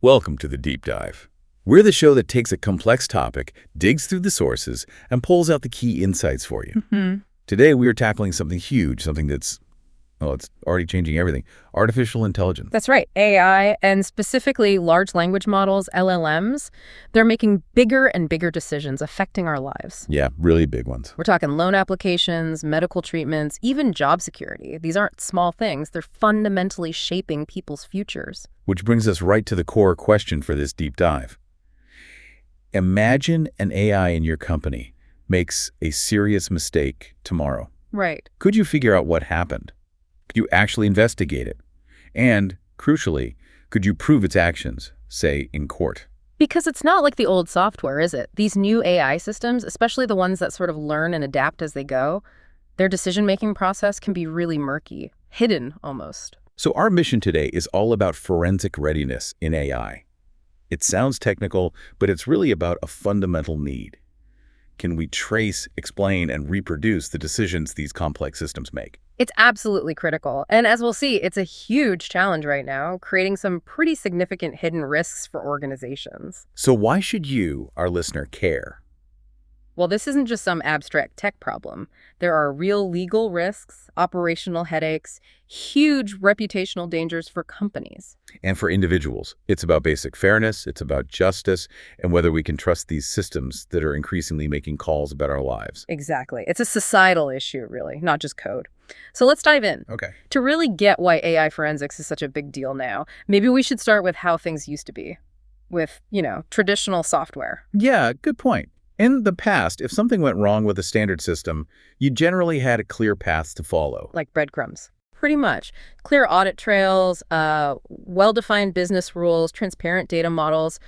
Welcome to the Deep Dive. We're the show that takes a complex topic, digs through the sources, and pulls out the key insights for you. Today, we are tackling something huge, something that's, well, it's already changing everything. Artificial intelligence. That's right. AI, and specifically large language models, LLMs, they're making bigger and bigger decisions affecting our lives. Yeah, really big ones. We're talking loan applications, medical treatments, even job security. These aren't small things. They're fundamentally shaping people's futures. Which brings us right to the core question for this deep dive. Imagine an AI in your company makes a serious mistake tomorrow. Right. Could you figure out what happened? Could you actually investigate it? And, crucially, could you prove its actions, say, in court? Because it's not like the old software, is it? These new AI systems, especially the ones that sort of learn and adapt as they go, their decision-making process can be really murky, hidden almost. So our mission today is all about forensic readiness in AI. It sounds technical, but it's really about a fundamental need. Can we trace, explain, and reproduce the decisions these complex systems make? It's absolutely critical. And as we'll see, it's a huge challenge right now, creating some pretty significant hidden risks for organizations. So why should you, our listener, care? Well, this isn't just some abstract tech problem. There are real legal risks, operational headaches, huge reputational dangers for companies. And for individuals, it's about basic fairness, it's about justice, and whether we can trust these systems that are increasingly making calls about our lives. Exactly. It's a societal issue, really, not just code. So let's dive in. Okay. To really get why AI forensics is such a big deal now, maybe we should start with how things used to be, with, traditional software. Yeah, good point. In the past, if something went wrong with a standard system, you generally had a clear path to follow. Like breadcrumbs. Pretty much. Clear audit trails, well-defined business rules, transparent data models.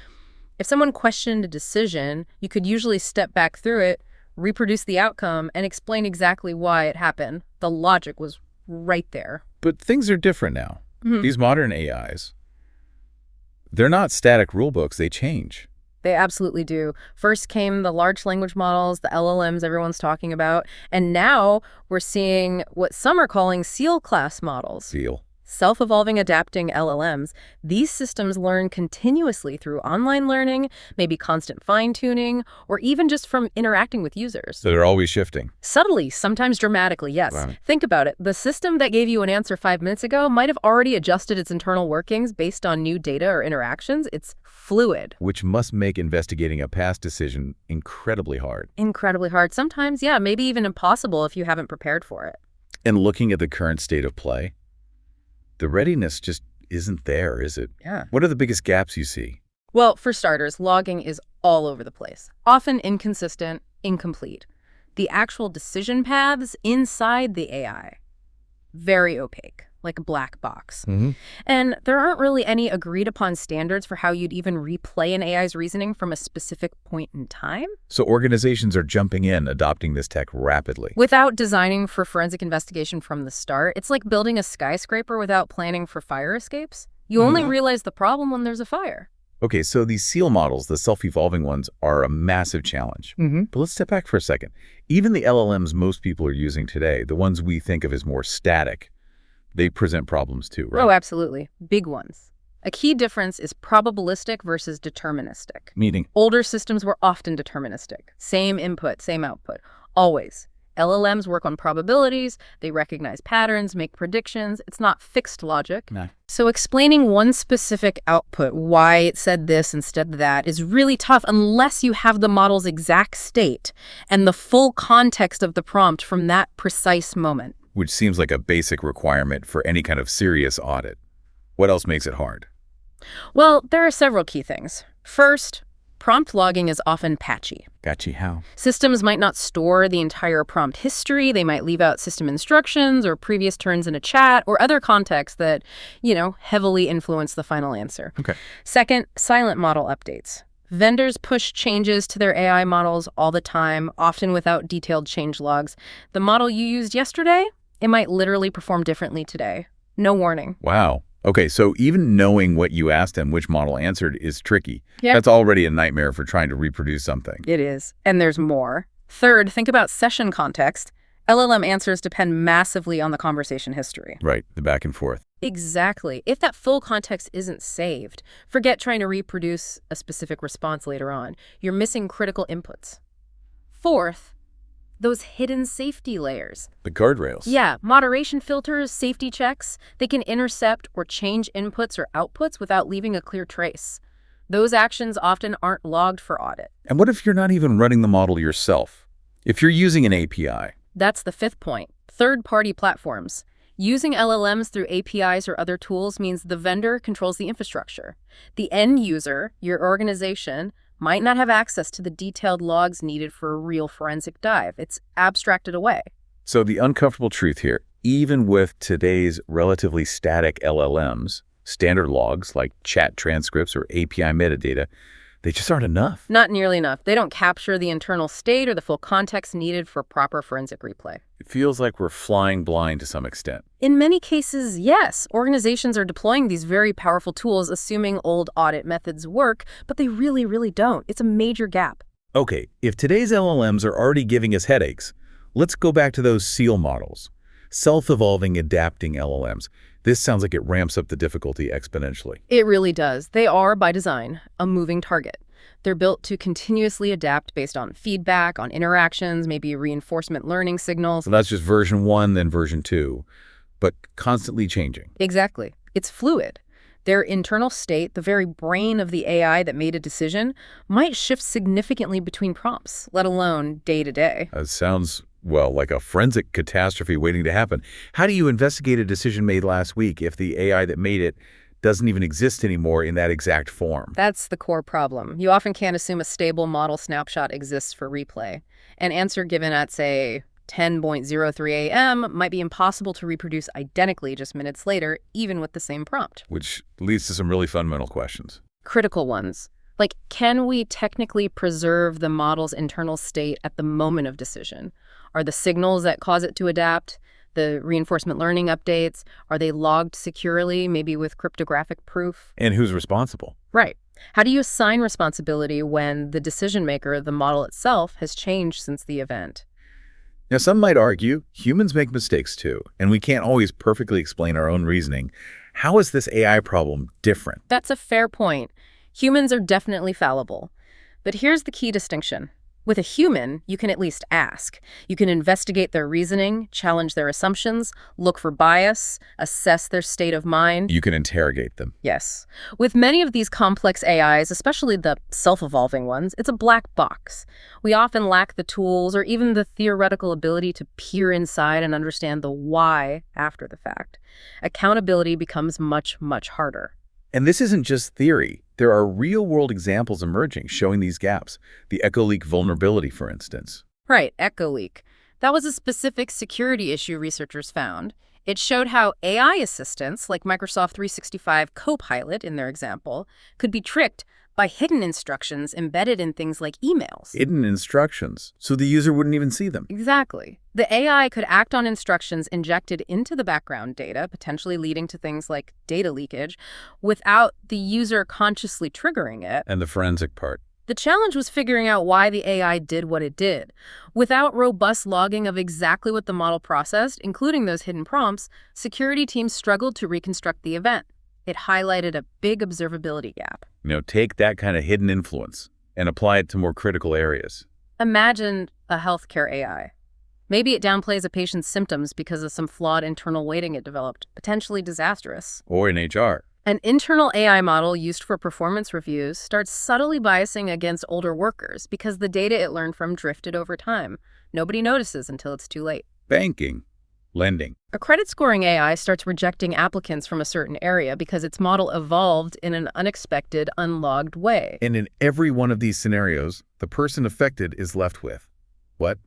If someone questioned a decision, you could usually step back through it, reproduce the outcome, and explain exactly why it happened. The logic was right there. But things are different now. These modern AIs, they're not static rulebooks, they change. They absolutely do. First came the large language models, the LLMs everyone's talking about, and now we're seeing what some are calling SEAL-class models. SEAL. Self-evolving adapting LLMs. These systems learn continuously through online learning, maybe constant fine-tuning, or even just from interacting with users. So they're always shifting. Subtly, sometimes dramatically, yes. Wow. Think about it. The system that gave you an answer 5 minutes ago might have already adjusted its internal workings based on new data or interactions. It's fluid. Which must make investigating a past decision incredibly hard. Incredibly hard. Sometimes, yeah, maybe even impossible if you haven't prepared for it. And looking at the current state of play, the readiness just isn't there, is it? Yeah. What are the biggest gaps you see? Well, for starters, logging is all over the place, often inconsistent, incomplete. The actual decision paths inside the AI, very opaque, like a black box. And there aren't really any agreed upon standards for how you'd even replay an AI's reasoning from a specific point in time. So organizations are jumping in, adopting this tech rapidly. Without designing for forensic investigation from the start, it's like building a skyscraper without planning for fire escapes. You only realize the problem when there's a fire. Okay, so these SEAL models, the self-evolving ones, are a massive challenge. But let's step back for a second. Even the LLMs most people are using today, the ones we think of as more static, they present problems too, right? Oh, absolutely. Big ones. A key difference is probabilistic versus deterministic. Meaning? Older systems were often deterministic. Same input, same output. Always. LLMs work on probabilities, they recognize patterns, make predictions. It's not fixed logic. No. So explaining one specific output, why it said this instead of that, is really tough unless you have the model's exact state and the full context of the prompt from that precise moment. Which seems like a basic requirement for any kind of serious audit. What else makes it hard? Well, there are several key things. First, prompt logging is often patchy. Patchy how? Systems might not store the entire prompt history. They might leave out system instructions or previous turns in a chat or other contexts that, heavily influence the final answer. Okay. Second, silent model updates. Vendors push changes to their AI models all the time, often without detailed change logs. The model you used yesterday, it might literally perform differently today. No warning. Wow. Okay, so even knowing what you asked and which model answered is tricky. Yeah. That's already a nightmare for trying to reproduce something. It is. And there's more. Third, think about session context. LLM answers depend massively on the conversation history. Right, the back and forth. Exactly. If that full context isn't saved, forget trying to reproduce a specific response later on. You're missing critical inputs. Fourth, those hidden safety layers. The guardrails. Yeah, moderation filters, safety checks, they can intercept or change inputs or outputs without leaving a clear trace. Those actions often aren't logged for audit. And what if you're not even running the model yourself? If you're using an API? That's the fifth point. Third-party platforms. Using LLMs through APIs or other tools means the vendor controls the infrastructure. The end user, your organization, might not have access to the detailed logs needed for a real forensic dive. It's abstracted away. So the uncomfortable truth here, even with today's relatively static LLMs, standard logs like chat transcripts or API metadata, they just aren't enough. Not nearly enough. They don't capture the internal state or the full context needed for proper forensic replay. It feels like we're flying blind to some extent. In many cases, yes. Organizations are deploying these very powerful tools assuming old audit methods work, but they really, really don't. It's a major gap. Okay, if today's LLMs are already giving us headaches, let's go back to those SEAL models. Self-evolving, adapting LLMs. This sounds like it ramps up the difficulty exponentially. It really does. They are, by design, a moving target. They're built to continuously adapt based on feedback, on interactions, maybe reinforcement learning signals. So that's just version 1, then version 2, but constantly changing. Exactly. It's fluid. Their internal state, the very brain of the AI that made a decision, might shift significantly between prompts, let alone day to day. Sounds, well, like a forensic catastrophe waiting to happen. How do you investigate a decision made last week if the AI that made it doesn't even exist anymore in that exact form? That's the core problem. You often can't assume a stable model snapshot exists for replay. An answer given at, say, 10:03 a.m. might be impossible to reproduce identically just minutes later, even with the same prompt. Which leads to some really fundamental questions. Critical ones. Like, can we technically preserve the model's internal state at the moment of decision? Are the signals that cause it to adapt, the reinforcement learning updates, are they logged securely, maybe with cryptographic proof? And who's responsible? Right. How do you assign responsibility when the decision maker, the model itself, has changed since the event? Now, some might argue humans make mistakes too, and we can't always perfectly explain our own reasoning. How is this AI problem different? That's a fair point. Humans are definitely fallible. But here's the key distinction. With a human, you can at least ask. You can investigate their reasoning, challenge their assumptions, look for bias, assess their state of mind. You can interrogate them. Yes. With many of these complex AIs, especially the self-evolving ones, it's a black box. We often lack the tools or even the theoretical ability to peer inside and understand the why after the fact. Accountability becomes much, much harder. And this isn't just theory. There are real-world examples emerging showing these gaps. The Echo leak vulnerability, for instance. Right, Echo leak. That was a specific security issue researchers found. It showed how AI assistants, like Microsoft 365 Copilot in their example, could be tricked by hidden instructions embedded in things like emails. Hidden instructions, so the user wouldn't even see them. Exactly. The AI could act on instructions injected into the background data, potentially leading to things like data leakage, without the user consciously triggering it. And the forensic part. The challenge was figuring out why the AI did what it did. Without robust logging of exactly what the model processed, including those hidden prompts, security teams struggled to reconstruct the event. It highlighted a big observability gap. Take that kind of hidden influence and apply it to more critical areas. Imagine a healthcare AI. Maybe it downplays a patient's symptoms because of some flawed internal weighting it developed, potentially disastrous. Or in HR. An internal AI model used for performance reviews starts subtly biasing against older workers because the data it learned from drifted over time. Nobody notices until it's too late. Banking. Lending. A credit scoring AI starts rejecting applicants from a certain area because its model evolved in an unexpected, unlogged way. And in every one of these scenarios, the person affected is left with what?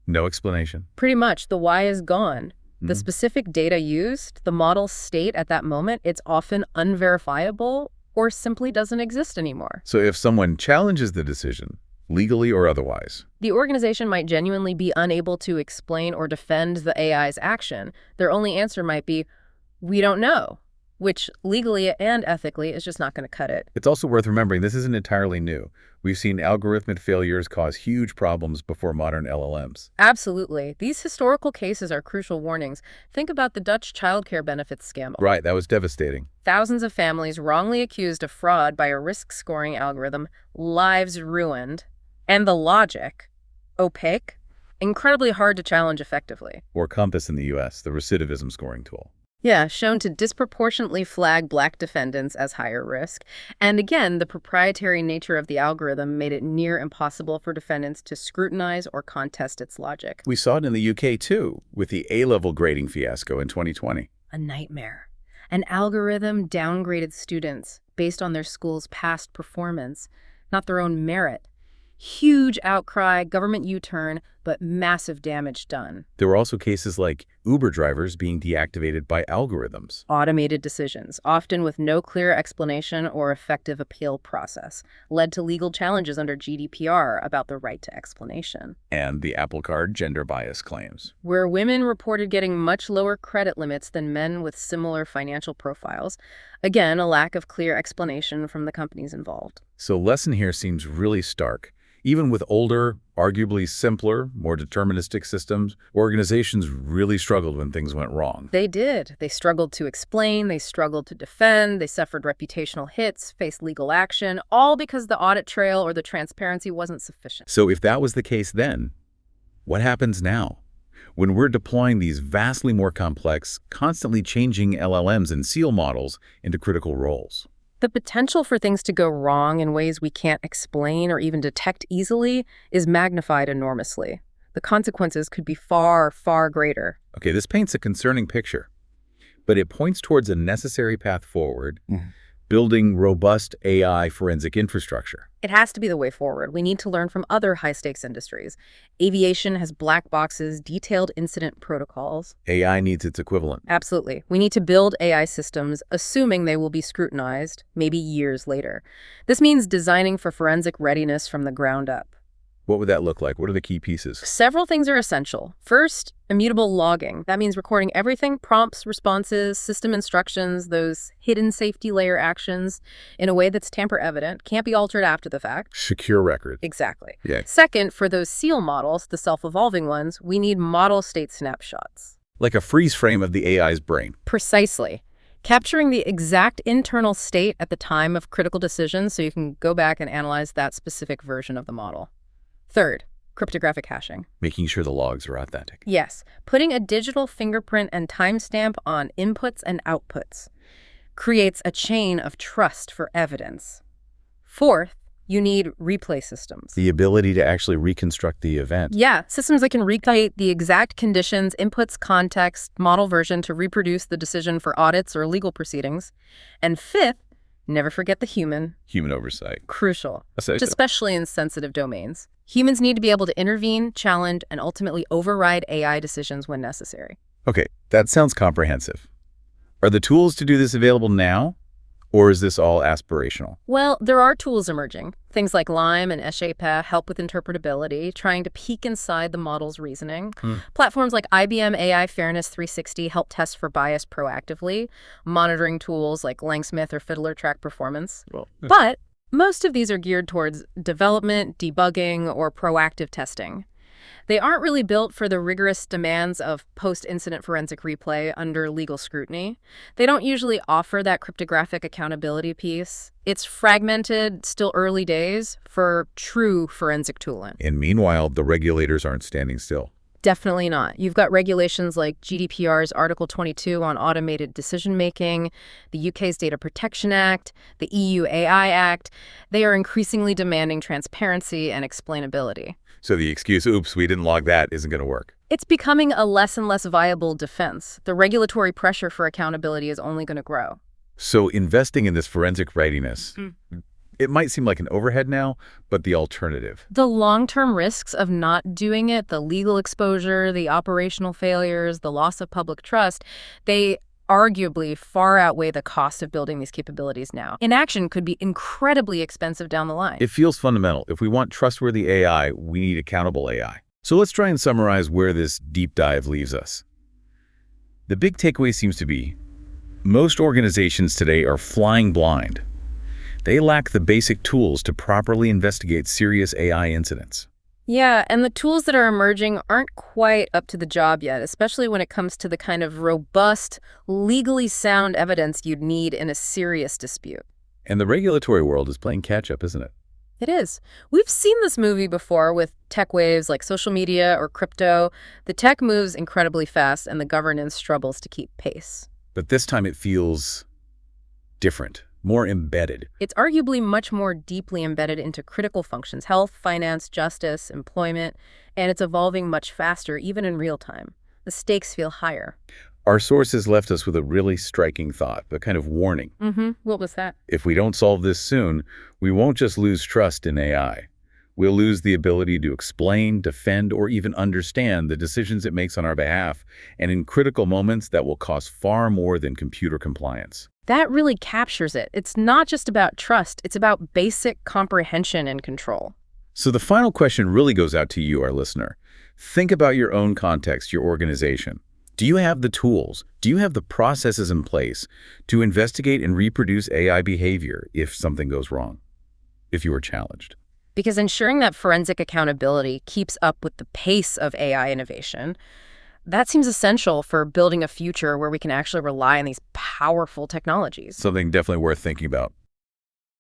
No explanation. Pretty much. The why is gone. The specific data used, the model's state at that moment, it's often unverifiable or simply doesn't exist anymore. So if someone challenges the decision, legally or otherwise, the organization might genuinely be unable to explain or defend the AI's action. Their only answer might be, we don't know. which legally and ethically is just not going to cut it. It's also worth remembering this isn't entirely new. We've seen algorithmic failures cause huge problems before modern LLMs. Absolutely. These historical cases are crucial warnings. Think about the Dutch childcare benefits scandal. Right, that was devastating. Thousands of families wrongly accused of fraud by a risk-scoring algorithm, lives ruined, and the logic, opaque, incredibly hard to challenge effectively. Or Compass in the US, the recidivism scoring tool. Yeah, shown to disproportionately flag Black defendants as higher risk. And again, the proprietary nature of the algorithm made it near impossible for defendants to scrutinize or contest its logic. We saw it in the UK too, with the A-level grading fiasco in 2020. A nightmare. An algorithm downgraded students based on their school's past performance, not their own merit. Huge outcry, government U-turn, but massive damage done. There were also cases like Uber drivers being deactivated by algorithms. Automated decisions, often with no clear explanation or effective appeal process, led to legal challenges under GDPR about the right to explanation. And the Apple Card gender bias claims. Where women reported getting much lower credit limits than men with similar financial profiles. Again, a lack of clear explanation from the companies involved. So lesson here seems really stark. Even with older, arguably simpler, more deterministic systems, organizations really struggled when things went wrong. They did. They struggled to explain, they struggled to defend, they suffered reputational hits, faced legal action, all because the audit trail or the transparency wasn't sufficient. So if that was the case then, what happens now? When we're deploying these vastly more complex, constantly changing LLMs and SEAL models into critical roles. The potential for things to go wrong in ways we can't explain or even detect easily is magnified enormously. The consequences could be far, far greater. Okay, this paints a concerning picture, but it points towards a necessary path forward, building robust AI forensic infrastructure. It has to be the way forward. We need to learn from other high-stakes industries. Aviation has black boxes, detailed incident protocols. AI needs its equivalent. Absolutely. We need to build AI systems, assuming they will be scrutinized, maybe years later. This means designing for forensic readiness from the ground up. What would that look like? What are the key pieces? Several things are essential. First, immutable logging. That means recording everything, prompts, responses, system instructions, those hidden safety layer actions in a way that's tamper-evident, can't be altered after the fact. Secure record. Exactly. Yeah. Second, for those SEAL models, the self-evolving ones, we need model state snapshots. Like a freeze frame of the AI's brain. Precisely. Capturing the exact internal state at the time of critical decisions so you can go back and analyze that specific version of the model. Third, cryptographic hashing. Making sure the logs are authentic. Yes, putting a digital fingerprint and timestamp on inputs and outputs creates a chain of trust for evidence. Fourth, you need replay systems. The ability to actually reconstruct the event. Yeah, systems that can recreate the exact conditions, inputs, context, model version to reproduce the decision for audits or legal proceedings. And fifth, never forget the human. Human oversight. Crucial, Essential. especially in sensitive domains. Humans need to be able to intervene, challenge, and ultimately override AI decisions when necessary. Okay, that sounds comprehensive. Are the tools to do this available now? Or is this all aspirational? Well, there are tools emerging. Things like Lime and Eshepa help with interpretability, trying to peek inside the model's reasoning. Platforms like IBM AI Fairness 360 help test for bias proactively. Monitoring tools like Langsmith or Fiddler track performance. But most of these are geared towards development, debugging, or proactive testing. They aren't really built for the rigorous demands of post-incident forensic replay under legal scrutiny. They don't usually offer that cryptographic accountability piece. It's fragmented, still early days, for true forensic tooling. And meanwhile, the regulators aren't standing still. Definitely not. You've got regulations like GDPR's Article 22 on automated decision-making, the UK's Data Protection Act, the EU AI Act. They are increasingly demanding transparency and explainability. So the excuse, oops, we didn't log that, isn't going to work. It's becoming a less and less viable defense. The regulatory pressure for accountability is only going to grow. So investing in this forensic readiness, it might seem like an overhead now, but the alternative. The long-term risks of not doing it, the legal exposure, the operational failures, the loss of public trust, they arguably far outweigh the cost of building these capabilities now. Inaction could be incredibly expensive down the line. It feels fundamental. If we want trustworthy AI, we need accountable AI. So let's try and summarize where this deep dive leaves us. The big takeaway seems to be, Most organizations today are flying blind. They lack the basic tools to properly investigate serious AI incidents. Yeah, and the tools that are emerging aren't quite up to the job yet, especially when it comes to the kind of robust, legally sound evidence you'd need in a serious dispute. And the regulatory world is playing catch-up, isn't it? It is. We've seen this movie before with tech waves like social media or crypto. The tech moves incredibly fast and the governance struggles to keep pace. But this time it feels different, more embedded. It's arguably much more deeply embedded into critical functions, health, finance, justice, employment, and it's evolving much faster, even in real time. The stakes feel higher. Our sources left us with a really striking thought, a kind of warning. What was that? If we don't solve this soon, we won't just lose trust in AI. We'll lose the ability to explain, defend, or even understand the decisions it makes on our behalf, and in critical moments that will cost far more than computer compliance. That really captures it. It's not just about trust, it's about basic comprehension and control. So the final question really goes out to you, our listener. Think about your own context, your organization. Do you have the tools? Do you have the processes in place to investigate and reproduce AI behavior if something goes wrong, if you are challenged? Because ensuring that forensic accountability keeps up with the pace of AI innovation, that seems essential for building a future where we can actually rely on these powerful technologies. Something definitely worth thinking about.